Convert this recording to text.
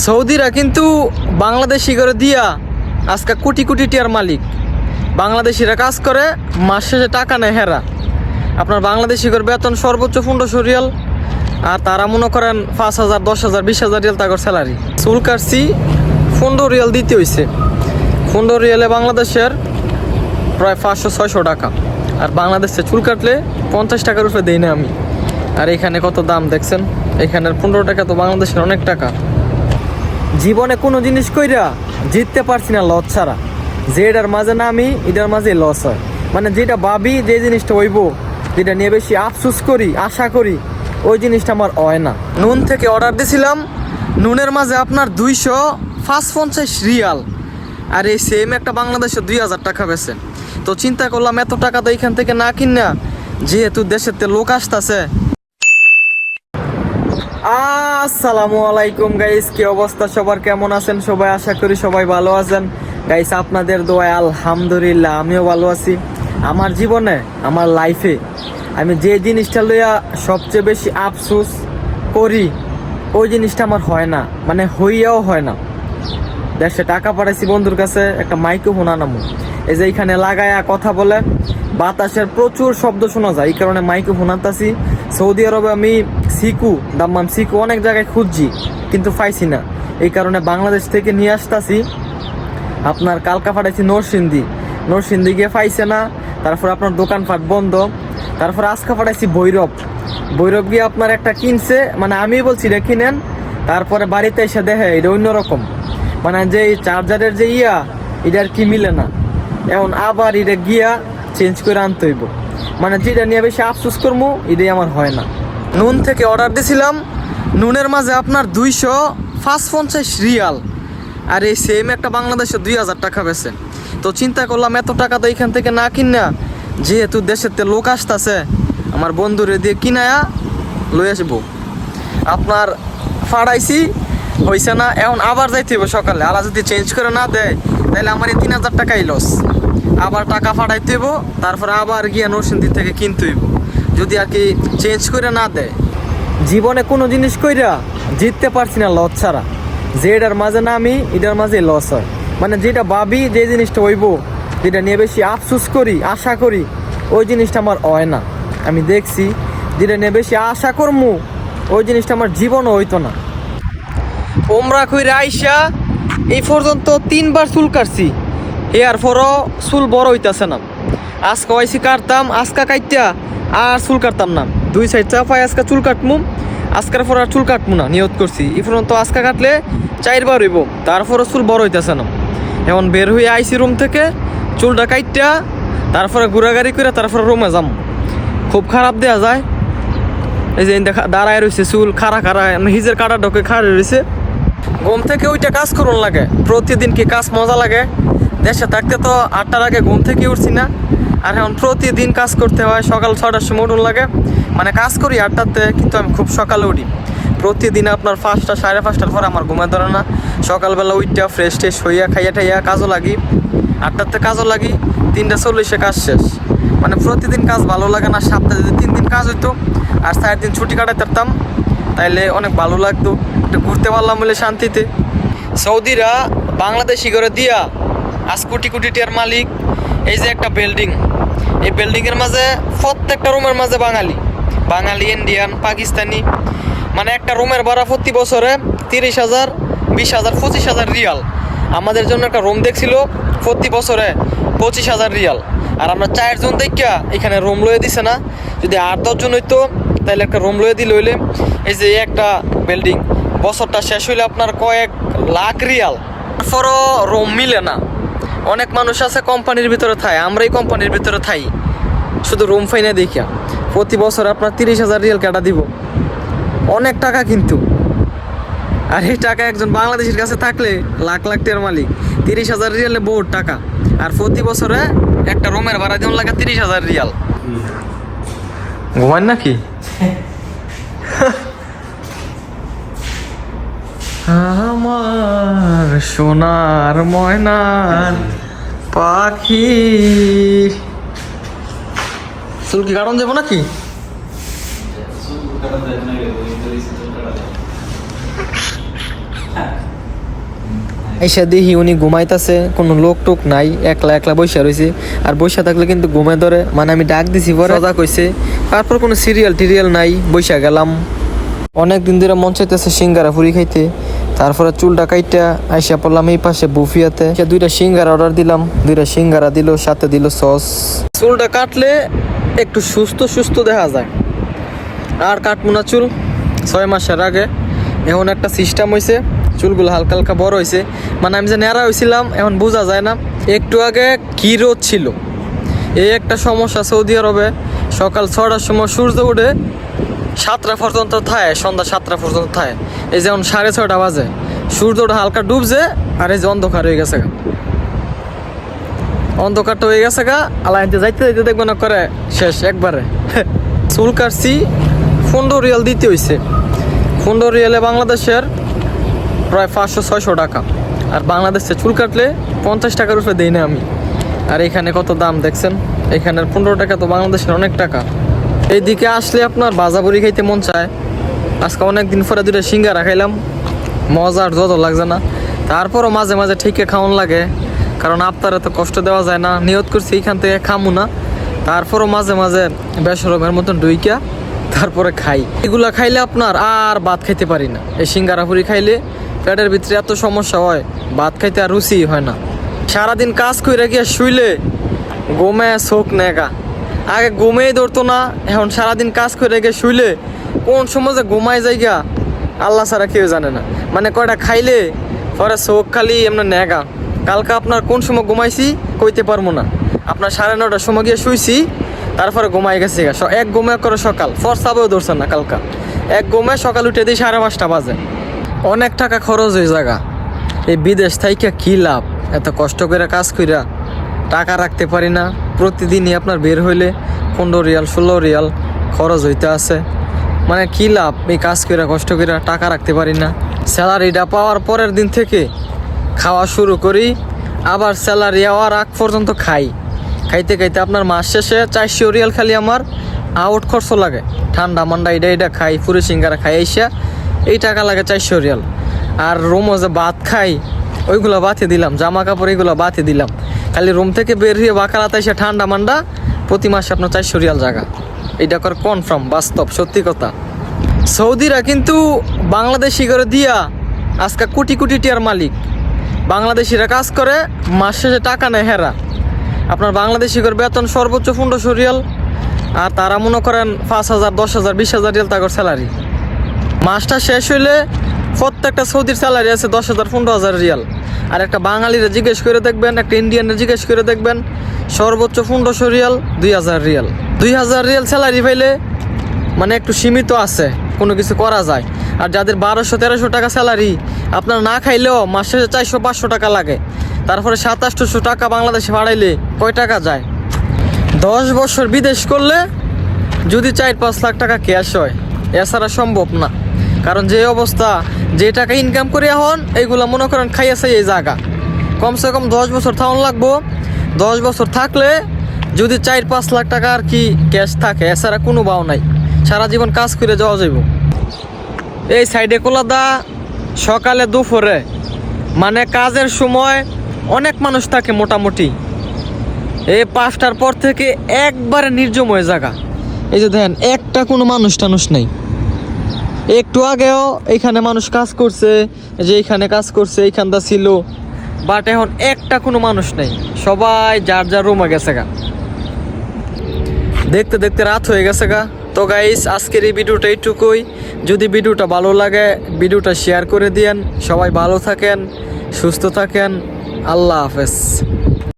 সৌদিরা কিন্তু বাংলাদেশি করে দিয়া আজকে কোটি কোটি টিয়ার মালিক। বাংলাদেশিরা কাজ করে, মাস শেষে টাকা নেয় হেরা। আপনার বাংলাদেশি করে বেতন সর্বোচ্চ 1500 রিয়াল, আর তারা মনে করেন 5000, 10,000, 20,000 রিয়াল তাদের স্যালারি। চুল কাটছি 15 রিয়াল দিতে হয়েছে। 15 রিয়ালে বাংলাদেশের প্রায় 500-600 টাকা। আর বাংলাদেশে চুল কাটলে 50 টাকার উপরে দেই না আমি। আর এখানে কত দাম দেখছেন, এখানের 15 টাকা তো বাংলাদেশের অনেক টাকা। জীবনে কোনো জিনিস কইরা জিততে পারছি না লস ছাড়া। যেটার মাঝে নামি এটার মাঝে লস হয়। মানে যেটা ভাবি যে জিনিসটা হইব, যেটা নিয়ে বেশি আফসোস করি, আশা করি, ওই জিনিসটা আমার হয় না। নুন থেকে অর্ডার দিয়েছিলাম, নুনের মাঝে আপনার 250 রিয়াল, আর এই সেম একটা বাংলাদেশে 2000 টাকা বেছে। তো চিন্তা করলাম এত টাকা তো এখান থেকে না কিনা, যেহেতু দেশের লোক আসতেছে। আসসালামু আলাইকুম গাইস, কি অবস্থা সবার, কেমন আছেন সবাই? আশা করি সবাই ভালো আছেন গাইস। আপনাদের দোয়ায় আলহামদুলিল্লাহ আমিও ভালো আছি। আমার জীবনে, আমার লাইফে আমি যে জিনিসটা লইয়া সবচেয়ে বেশি আফসোস করি, ওই জিনিসটা আমার হয় না, মানে হইয়াও হয় না। দেশে টাকা পাঠাইছি বন্ধুর কাছে, একটা মাইক্রোফোন আনামু, এই যে এইখানে লাগায়া কথা বলে, বাতাসের প্রচুর শব্দ শোনা যায়, এই কারণে মাইক্রোফোন আনতাছি। সৌদি আরবে আমি সিকু, দাম্মাম সিকু অনেক জায়গায় খুঁজছি কিন্তু পাইছি না, এই কারণে বাংলাদেশ থেকে নিয়ে আসতাছি। আপনার কালকা পাঠাইছি নরসিংদী গিয়ে পাইছে না, তারপর আপনার দোকানপাট বন্ধ। তারপর আজকে পাঠাইছি ভৈরব গিয়ে আপনার একটা কিনছে, মানে আমি বলছি এটা কিনেন, তারপরে বাড়িতে এসে দেখে এটা অন্যরকম, মানে যে চার্জারের যে এটা আর কি মিলে না। এখন আবার এটা গিয়া চেঞ্জ করে আনতে হইব, মানে যেটা নিয়ে বেশি আফসোস করবো এটাই আমার হয় না। নুন থেকে অর্ডার দিয়েছিলাম, নুনের মাঝে আপনার 250 রিয়াল, আর এই সেম একটা বাংলাদেশে 2000 টাকা বেছে। তো চিন্তা করলাম এত টাকা তো এখান থেকে না কিনা, যেহেতু দেশের লোক আসতেছে, আমার বন্ধুরে দিয়ে কিনায়া লই আসবো। আপনার ফাড়াইছি, হয়েছে না, এখন আবার যাইতে হইব সকালে। আলা যদি চেঞ্জ করে না দেয় তাহলে আমার এই 3000 টাকাই লস। আবার টাকা ফাটাইতে হইব, তারপরে আবার গিয়ে নরসিংদী থেকে কিনতে হইব, যদি আর কি চেঞ্জ করে না দেয়। জীবনে কোনো জিনিস কইরা জিততে পারছি না লস ছাড়া। যেটার মাঝে নামি এটার মাঝে লস হয়। মানে যেটা ভাবি যে জিনিসটা হইব, যেটা নিয়ে বেশি আফসোস করি, আশা করি, ওই জিনিসটা আমার হয় না। আমি দেখছি যেটা নিয়ে বেশি আশা করমু, ওই জিনিসটা আমার জীবনও হইতো না। ওমরা কইরা আইসা এই পর্যন্ত 3বার চুল কাটছি, এর পরও চুল বড় হইতাছে না। আজকে হয়েছি কাটতাম, আজকা কাটতা আর চুল কাটতাম না, 2 সাইড চাপাই আজকে চুল কাটমু, আজকের পর আর চুল কাটমু না নিয়ত করছি। এই পর্যন্ত আজকা কাটলে 4বার হইব, তারপরও চুল বড় হইতাছে না। এখন বের হয়ে আইসি রুম থেকে, চুলটা কাটতা তারপরে ঘোরাঘুরি করে তারপরে রুমে যাম। খুব খারাপ দেওয়া যায়, এই যে দেখা দাঁড়ায় রয়েছে, চুল খাড়া হিজের কাটা ঢোকে খাড়া রয়েছে। ঘুম থেকে ওইটা কাজ করুন লাগে, প্রতিদিন কি কাজ মজা লাগে। দেশে থাকতে তো 8টার আগে ঘুম থেকে উঠছি না, আর এখন প্রতিদিন কাজ করতে হয়। সকাল 6টার সময় উঠুন লাগে, মানে কাজ করি 8টাতে, কিন্তু আমি খুব সকালে উঠি প্রতিদিন। আপনার 5টা, 5:30টার পর আমার ঘুমে ধরে না। সকালবেলা উঠটা ফ্রেশ ট্রেশ হইয়া খাইয়া ঠাইয়া কাজও লাগি, 8টাতে কাজও লাগি, 3:40 কাজ শেষ। মানে প্রতিদিন কাজ ভালো লাগে না। সপ্তাহে যদি 3 দিন কাজ হইতো আর 4 দিন ছুটি কাটাতে পারতাম, তাইলে অনেক ভালো লাগতো, একটু ঘুরতে পারলাম বলে শান্তিতে। সৌদিরা বাংলাদেশি করে দিয়া আজ কোটি কোটি টিয়ার মালিক। এই যে একটা বিল্ডিং, এই বিল্ডিংয়ের মাঝে প্রত্যেকটা রুমের মাঝে বাঙালি, ইন্ডিয়ান, পাকিস্তানি, মানে একটা রুমের ভাড়া প্রতি বছরে 30,000, 20,000, 25,000 রিয়াল। আমাদের জন্য একটা রুম দেখছিল প্রতি বছরে 25,000 রিয়াল। আর আমরা 4 জন দেখিয়া এখানে রুম লয়ে দিছে না। যদি 8-10 জন হইতো তাহলে একটা রুম লয়ে দিলে হইলে, এই যে একটা বিল্ডিং বছরটা শেষ হইলে আপনার কয়েক লাখ রিয়াল। তারপরও রুম মিলে না। অনেক মানুষ আছে কোম্পানির ভিতরে থাই, আমরা এই কোম্পানির ভিতরে থাই, শুধু রুম ফাইনে দেখিয়া প্রতি বছর আপনার 30,000 রিয়াল কাটা দিব, অনেক টাকা কিন্তু। আর এই টাকা একজন বাংলাদেশের কাছে থাকলে লাখ লাখ টাকার মালিক। 30,000 রিয়ালে বহুত টাকা, আর প্রতি বছরে একটা রুমের ভাড়া দিন লাগে 30,000 রিয়াল। ঘুমান নাকি? আমার সোনার ময়নার পাখি। চুল কি কাটন যাবো নাকি? এসে দেখি উনি ঘুমাইতেছে, কোনো লোক টোক নাই, একলা একলা বসে রয়েছে। আর বসে থাকলে কিন্তু ঘুমে ধরে, মানে আমি ডাক দিছি পরে সজা কইছে। তারপর কোনো সিরিয়াল টিরিয়াল নাই, বসে গেলাম। অনেক দিন ধরে মন চাইতেছে সিঙ্গারা ফুরি খাইতে। তারপরে চুলটা কাইটা আইসা পড়লাম এই পাশে বুফিয়াতে। 2টা সিঙ্গারা অর্ডার দিলাম, 2টা সিঙ্গারা দিল, সাথে দিল সস। চুলটা কাটলে একটু সুস্থ সুস্থ দেখা যায়, আর কাটবো না চুল 6 মাসের আগে। এখন একটা সিস্টেম হয়েছে, চুলগুলো হালকা হালকা বড় হয়েছে, মানে আমি যে ন্যাড়া হয়েছিলাম এখন বোঝা যায় না। একটু আগে কি রোদ ছিল, এই একটা সমস্যা। সৌদি আরবে সকাল 6টার সময় সূর্য উঠে 7টা পর্যন্ত থাকে, সন্ধ্যা 7টা পর্যন্ত থাকে। এই যেমন 6:30 বাজে, সূর্যটা হালকা ডুবছে, আর এই যে অন্ধকার হয়ে গেছে গা, অন্ধকারটা হয়ে গেছে গা। আল্লাহ যাইতে যাইতে দেখবে না করে শেষ একবারে। চুল কাটছি 15 রিয়াল দিতে হয়েছে। 15 রিয়ালে বাংলাদেশের প্রায় 500-600 টাকা। আর বাংলাদেশে চুল কাটলে 50 টাকার উপরে দেই না আমি। আর এখানে কত দাম দেখছেন, এখানের 15 টাকা তো বাংলাদেশের অনেক টাকা। এইদিকে আসলে আপনার ভাজাপুরি খাইতে মন চায়। আজকে অনেকদিন পরে 2টা সিঙ্গারা খাইলাম, মজার যত লাগছে না। তারপরও মাঝে মাঝে ঠিকই খাওয়ান লাগে, কারণ আপনারা তো কষ্ট দেওয়া যায় না। নিয়ত করছি এইখান থেকে খামু না, তারপরও মাঝে মাঝে বেসরমের মতন ডুইকা তারপরে খাই। এগুলা খাইলে আপনার আর ভাত খাইতে পারি না। এই সিঙ্গারা পুরি খাইলে পেটের ভিতরে এত সমস্যা হয়, ভাত খাইতে আর রুচি হয় না। সারাদিন কাজ করে গিয়ে শুইলে ঘুমে চোখ নেগা। আগে ঘুমেই ধরতো না, এখন সারাদিন কাজ করে গিয়ে শুইলে কোন সময় যে ঘুমাই যায় গা আল্লাহ ছাড়া কেউ জানে না। মানে কয়টা খাইলে পরে চোখ খালি এমনি নেগা। কালকে আপনার কোন সময় ঘুমাইছি কইতে পারবো না। আপনার 9:30টার সময় গিয়ে শুইছি, তারপরে ঘুমাই গেছি গা। এক ঘুমে করে সকাল ফরসাবেও ধরছেন না কালকা। এক ঘুমে সকাল উঠে দিই 5:30 বাজে। অনেক টাকা খরচ হয়ে জায়গা। এই বিদেশ থাইকা কি লাভ, এত কষ্ট করে কাজ কইরা টাকা রাখতে পারি না। প্রতিদিনই আপনার বের হইলে 15 রিয়াল 16 রিয়াল খরচ হইতে আছে। মানে কি লাভ এই কাজ করে কষ্ট করে টাকা রাখতে পারি না। স্যালারিটা পাওয়ার পরের দিন থেকে খাওয়া শুরু করি, আবার স্যালারি হওয়ার আগ পর্যন্ত খাই। খাইতে খাইতে আপনার মাস শেষে 400 রিয়াল খালি আমার আউট খরচ লাগে। ঠান্ডা মান্ডা এটা খাই, পুরি সিঙ্গারা খাই, আইসা এই টাকা লাগে 400 রিয়াল। আর রুমও যে ভাত খাই ওইগুলো বাতি দিলাম, জামা কাপড় এইগুলো বাতি দিলাম। খালি রুম থেকে বের হয়ে বাকারাতে এসে ঠান্ডা মান্ডা প্রতি মাসে আপনার 400 রিয়াল জায়গা। এইটা কর কনফার্ম, বাস্তব, সত্যি কথা। সৌদিরা কিন্তু বাংলাদেশি করে দিয়া আজকে কোটি কোটি টিয়ার মালিক। বাংলাদেশিরা কাজ করে, মাস শেষে টাকা নেয় হেরা। আপনার বাংলাদেশি করে বেতন সর্বোচ্চ 1500 রিয়াল, আর তারা মনে করেন 5000, 10,000, 20,000 রিয়াল তাদের স্যালারি। মাসটা শেষ হইলে প্রত্যেকটা সৌদির স্যালারি আছে 10,000, 15,000 রিয়াল। আর একটা বাঙালিরা জিজ্ঞেস করে দেখবেন, একটা ইন্ডিয়ানের জিজ্ঞেস করে দেখবেন, সর্বোচ্চ 1500 রিয়াল, 2000 রিয়াল। 2000 রিয়াল স্যালারি পাইলে মানে একটু সীমিত আছে, কোনো কিছু করা যায়। আর যাদের 1200-1300 টাকা স্যালারি, আপনার না খাইলেও মাস শেষে 400-500 টাকা লাগে। তারপরে 700-800 টাকা বাংলাদেশে বাড়াইলে কয় টাকা যায়? 10 বছর বিদেশ করলে যদি 4-5 লাখ টাকা ক্যাশ হয়, এছাড়া সম্ভব না। কারণ যে অবস্থা, যে টাকা ইনকাম করে এখন এইগুলো মনে করেন খাইয়াছে এই জায়গা। কমসে কম 10 বছর থাকুন লাগবো। 10 বছর থাকলে যদি 4-5 লাখ টাকা আর কি ক্যাশ থাকে, এছাড়া কোনো বাও নাই। সারা জীবন কাজ করে যাওয়া যাইব। এই সাইডে কোলাদা সকালে দুপুরে মানে কাজের সময় অনেক মানুষ থাকে মোটামুটি। এই 5টার পর থেকে একবারে নির্জম হয়ে জায়গা। এই যে দেখেন একটা কোনো মানুষ টানুষ নেই। একটু আগেও এইখানে মানুষ কাজ করছে, যে এইখানে কাজ করছে, এইখানটা ছিল, বাট এখন একটা কোনো মানুষ নেই। সবাই যার যার রুমে গেছে গা। দেখতে দেখতে রাত হয়ে গেছে গা। তো গাইস, আজকের এই ভিডিওটা এইটুকুই। যদি ভিডিওটা ভালো লাগে ভিডিওটা শেয়ার করে দিয়েন। সবাই ভালো থাকেন, সুস্থ থাকেন। আল্লাহ হাফেজ।